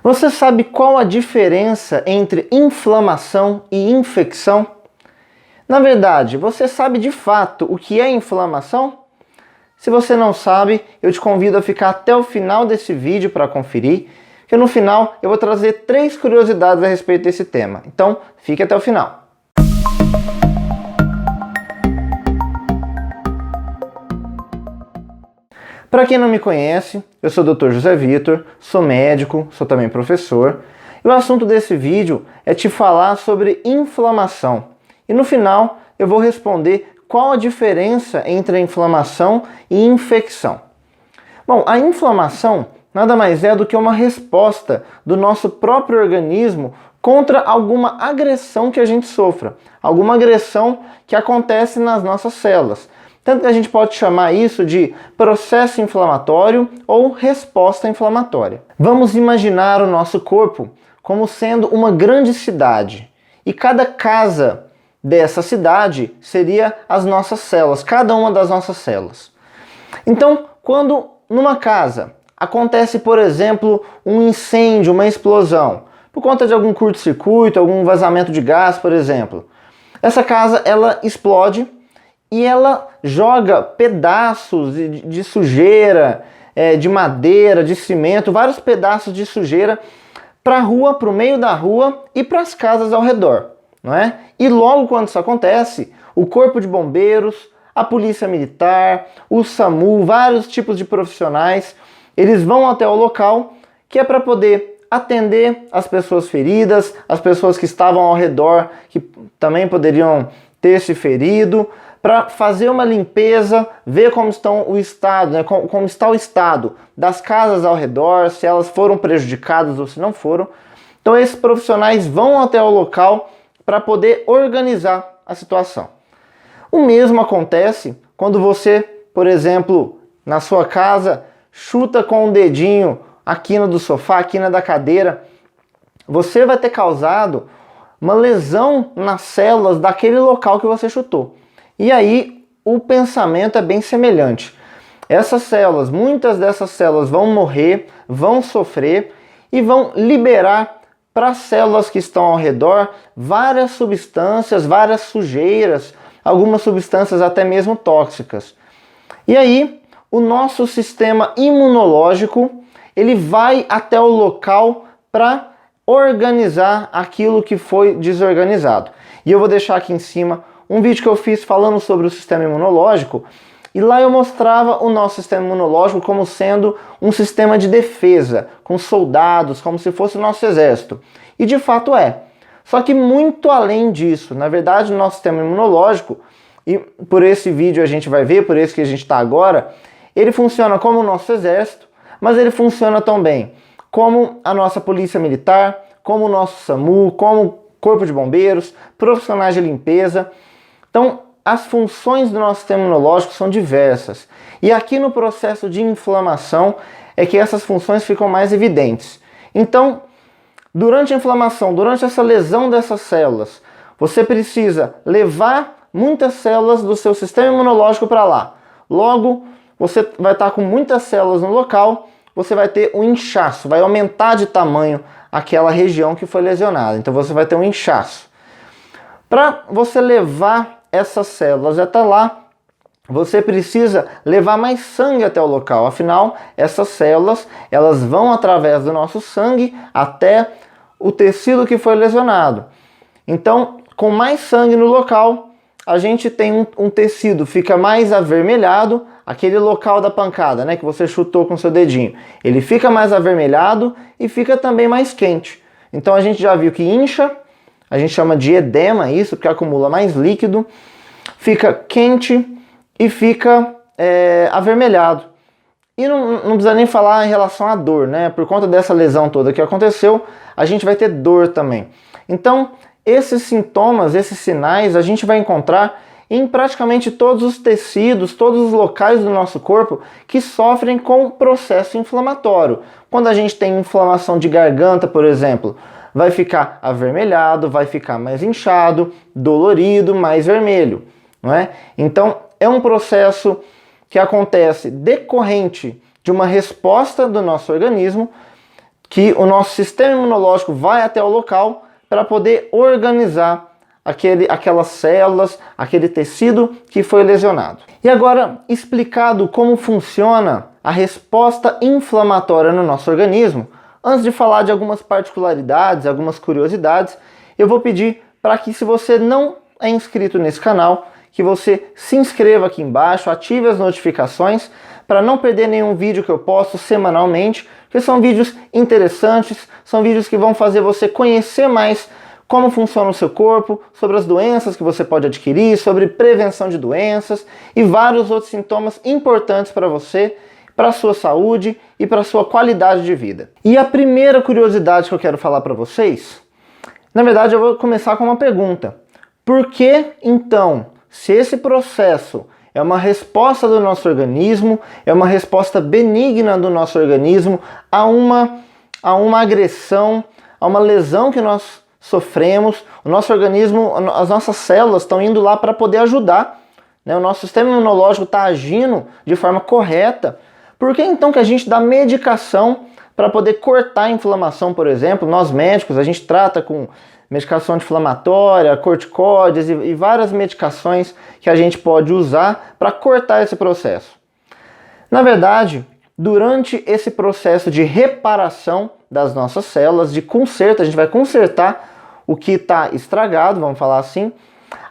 Você sabe qual a diferença entre inflamação e infecção? Na verdade, você sabe de fato o que é inflamação? Se você não sabe, eu te convido a ficar até o final desse vídeo para conferir, que no final eu vou trazer 3 curiosidades a respeito desse tema. Então, fique até o final. Para quem não me conhece, eu sou o Dr. José Vitor, sou médico, sou também professor, e o assunto desse vídeo é te falar sobre inflamação. E no final eu vou responder qual a diferença entre a inflamação e infecção. Bom, a inflamação nada mais é do que uma resposta do nosso próprio organismo contra alguma agressão que a gente sofra, alguma agressão que acontece nas nossas células. Tanto que a gente pode chamar isso de processo inflamatório ou resposta inflamatória. Vamos imaginar o nosso corpo como sendo uma grande cidade. E cada casa dessa cidade seria as nossas células, cada uma das nossas células. Então, quando numa casa acontece, por exemplo, um incêndio, uma explosão, por conta de algum curto-circuito, algum vazamento de gás, por exemplo, essa casa ela explode e ela joga pedaços de sujeira, de madeira, de cimento, vários pedaços de sujeira para a rua, para o meio da rua e para as casas ao redor, não é? E logo quando isso acontece, o Corpo de Bombeiros, a Polícia Militar, o SAMU, vários tipos de profissionais, eles vão até o local que é para poder atender as pessoas feridas, as pessoas que estavam ao redor, que também poderiam ter se ferido, para fazer uma limpeza, ver como estão o estado, né, como está o estado das casas ao redor, se elas foram prejudicadas ou se não foram. Então esses profissionais vão até o local para poder organizar a situação. O mesmo acontece quando você, por exemplo, na sua casa, chuta com o dedinho a quina do sofá, a quina da cadeira. Você vai ter causado uma lesão nas células daquele local que você chutou. E aí o pensamento é bem semelhante. Essas células, muitas dessas células vão morrer, vão sofrer e vão liberar para as células que estão ao redor várias substâncias, várias sujeiras, algumas substâncias até mesmo tóxicas. E aí o nosso sistema imunológico ele vai até o local para organizar aquilo que foi desorganizado. E eu vou deixar aqui em cima um vídeo que eu fiz falando sobre o sistema imunológico, e lá eu mostrava o nosso sistema imunológico como sendo um sistema de defesa, com soldados, como se fosse o nosso exército. E de fato é. Só que muito além disso, na verdade o nosso sistema imunológico, e por esse vídeo a gente vai ver, por esse que a gente está agora, ele funciona como o nosso exército, mas ele funciona também como a nossa polícia militar, como o nosso SAMU, como o Corpo de Bombeiros, profissionais de limpeza. Então, as funções do nosso sistema imunológico são diversas. E aqui no processo de inflamação é que essas funções ficam mais evidentes. Então, durante a inflamação, durante essa lesão dessas células, você precisa levar muitas células do seu sistema imunológico para lá. Logo, você vai estar com muitas células no local, você vai ter um inchaço, vai aumentar de tamanho aquela região que foi lesionada. Então, você vai ter um inchaço. Para você levar essas células até lá, você precisa levar mais sangue até o local. Afinal, essas células, elas vão através do nosso sangue até o tecido que foi lesionado. Então, com mais sangue no local, a gente tem um tecido, fica mais avermelhado, aquele local da pancada, né, que você chutou com seu dedinho. Ele fica mais avermelhado e fica também mais quente. Então, a gente já viu que incha. A gente chama de edema isso, porque acumula mais líquido, fica quente e fica avermelhado. E não precisa nem falar em relação à dor, né? Por conta dessa lesão toda que aconteceu, a gente vai ter dor também. Então, esses sintomas, esses sinais, a gente vai encontrar em praticamente todos os tecidos, todos os locais do nosso corpo que sofrem com processo inflamatório. Quando a gente tem inflamação de garganta, por exemplo, vai ficar avermelhado, vai ficar mais inchado, dolorido, mais vermelho, não é? Então, é um processo que acontece decorrente de uma resposta do nosso organismo que o nosso sistema imunológico vai até o local para poder organizar aquelas células, aquele tecido que foi lesionado. E agora, explicado como funciona a resposta inflamatória no nosso organismo, antes de falar de algumas particularidades, algumas curiosidades, eu vou pedir para que, se você não é inscrito nesse canal, que você se inscreva aqui embaixo, ative as notificações para não perder nenhum vídeo que eu posto semanalmente, porque são vídeos interessantes, são vídeos que vão fazer você conhecer mais como funciona o seu corpo, sobre as doenças que você pode adquirir, sobre prevenção de doenças e vários outros sintomas importantes para você, para a sua saúde e para a sua qualidade de vida. E a primeira curiosidade que eu quero falar para vocês, na verdade eu vou começar com uma pergunta. Por que então, se esse processo é uma resposta do nosso organismo, é uma resposta benigna do nosso organismo a uma agressão, a uma lesão que nós sofremos, o nosso organismo, as nossas células estão indo lá para poder ajudar, né? O nosso sistema imunológico está agindo de forma correta. Por que então que a gente dá medicação para poder cortar a inflamação, por exemplo? Nós médicos, a gente trata com medicação anti-inflamatória, corticóides e várias medicações que a gente pode usar para cortar esse processo. Na verdade, durante esse processo de reparação das nossas células, de conserto, a gente vai consertar o que está estragado, vamos falar assim,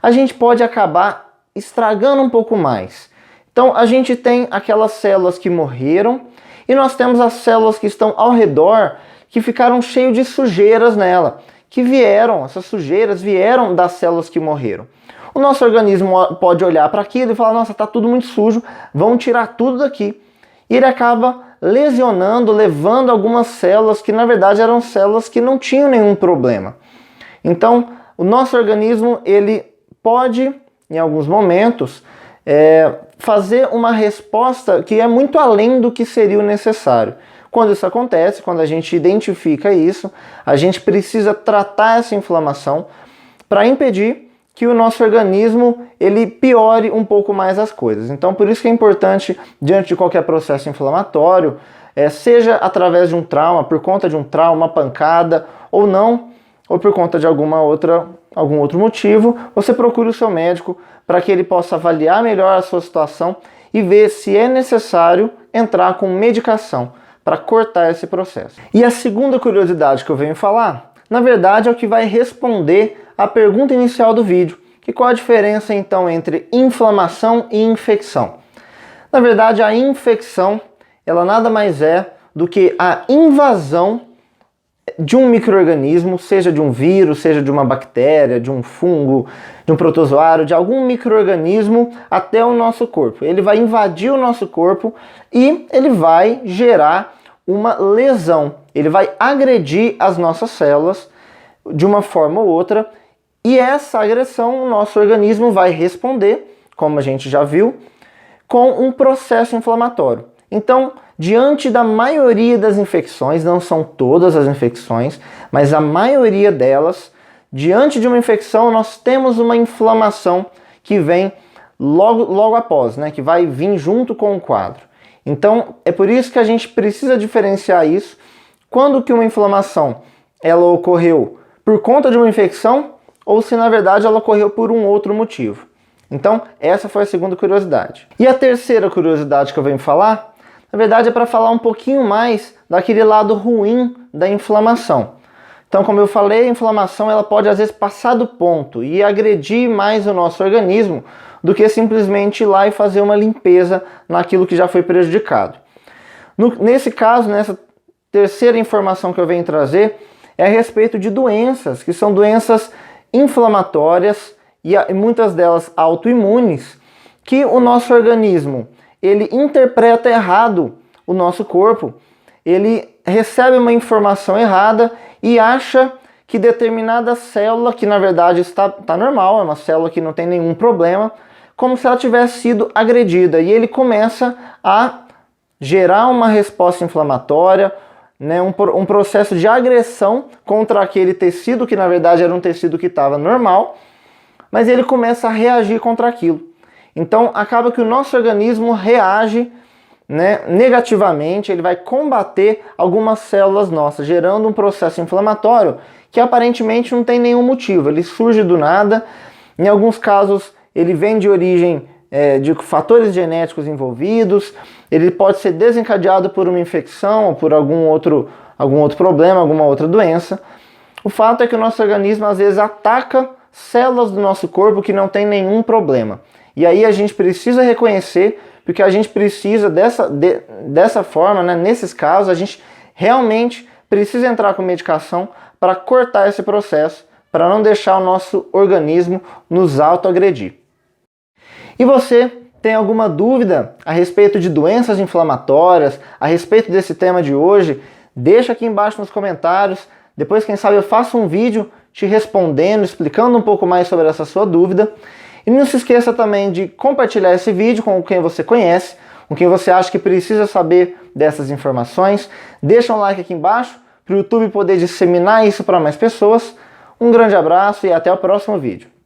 a gente pode acabar estragando um pouco mais. Então a gente tem aquelas células que morreram e nós temos as células que estão ao redor que ficaram cheias de sujeiras nela, essas sujeiras vieram das células que morreram. O nosso organismo pode olhar para aquilo e falar, nossa, está tudo muito sujo, vamos tirar tudo daqui. E ele acaba lesionando, levando algumas células que na verdade eram células que não tinham nenhum problema. Então, o nosso organismo, ele pode, em alguns momentos, fazer uma resposta que é muito além do que seria o necessário. Quando isso acontece, quando a gente identifica isso, a gente precisa tratar essa inflamação para impedir que o nosso organismo ele piore um pouco mais as coisas. Então, por isso que é importante, diante de qualquer processo inflamatório, seja através de um trauma, por conta de um trauma, uma pancada, ou não, ou por conta de algum outro motivo, você procure o seu médico para que ele possa avaliar melhor a sua situação e ver se é necessário entrar com medicação para cortar esse processo. E a segunda curiosidade que eu venho falar, na verdade, é o que vai responder a pergunta inicial do vídeo, que qual a diferença então entre inflamação e infecção. Na verdade, a infecção, ela nada mais é do que a invasão de um micro-organismo, seja de um vírus, seja de uma bactéria, de um fungo, de um protozoário, de algum micro-organismo até o nosso corpo. Ele vai invadir o nosso corpo e ele vai gerar uma lesão. Ele vai agredir as nossas células de uma forma ou outra e essa agressão o nosso organismo vai responder, como a gente já viu, com um processo inflamatório. Então, diante da maioria das infecções, não são todas as infecções, mas a maioria delas, diante de uma infecção, nós temos uma inflamação que vem logo após, né? Que vai vir junto com o quadro. Então, é por isso que a gente precisa diferenciar isso. Quando que uma inflamação ela ocorreu por conta de uma infecção ou se, na verdade, ela ocorreu por um outro motivo. Então, essa foi a segunda curiosidade. E a terceira curiosidade que eu venho falar, na verdade, é para falar um pouquinho mais daquele lado ruim da inflamação. Então, como eu falei, a inflamação ela pode, às vezes, passar do ponto e agredir mais o nosso organismo do que simplesmente ir lá e fazer uma limpeza naquilo que já foi prejudicado. Nesse caso, nessa terceira informação que eu venho trazer, é a respeito de doenças, que são doenças inflamatórias e muitas delas autoimunes, que o nosso organismo ele interpreta errado o nosso corpo, ele recebe uma informação errada e acha que determinada célula, que na verdade está normal, é uma célula que não tem nenhum problema, como se ela tivesse sido agredida. E ele começa a gerar uma resposta inflamatória, né, um processo de agressão contra aquele tecido, que na verdade era um tecido que estava normal, mas ele começa a reagir contra aquilo. Então acaba que o nosso organismo reage né, negativamente, ele vai combater algumas células nossas, gerando um processo inflamatório que aparentemente não tem nenhum motivo. Ele surge do nada, em alguns casos ele vem de origem de fatores genéticos envolvidos, ele pode ser desencadeado por uma infecção ou por algum outro problema, alguma outra doença. O fato é que o nosso organismo às vezes ataca células do nosso corpo que não tem nenhum problema. E aí a gente precisa reconhecer, porque a gente precisa dessa forma, né, nesses casos, a gente realmente precisa entrar com medicação para cortar esse processo, para não deixar o nosso organismo nos autoagredir. E você tem alguma dúvida a respeito de doenças inflamatórias, a respeito desse tema de hoje? Deixa aqui embaixo nos comentários. Depois, quem sabe, eu faço um vídeo te respondendo, explicando um pouco mais sobre essa sua dúvida. E não se esqueça também de compartilhar esse vídeo com quem você conhece, com quem você acha que precisa saber dessas informações. Deixa um like aqui embaixo para o YouTube poder disseminar isso para mais pessoas. Um grande abraço e até o próximo vídeo.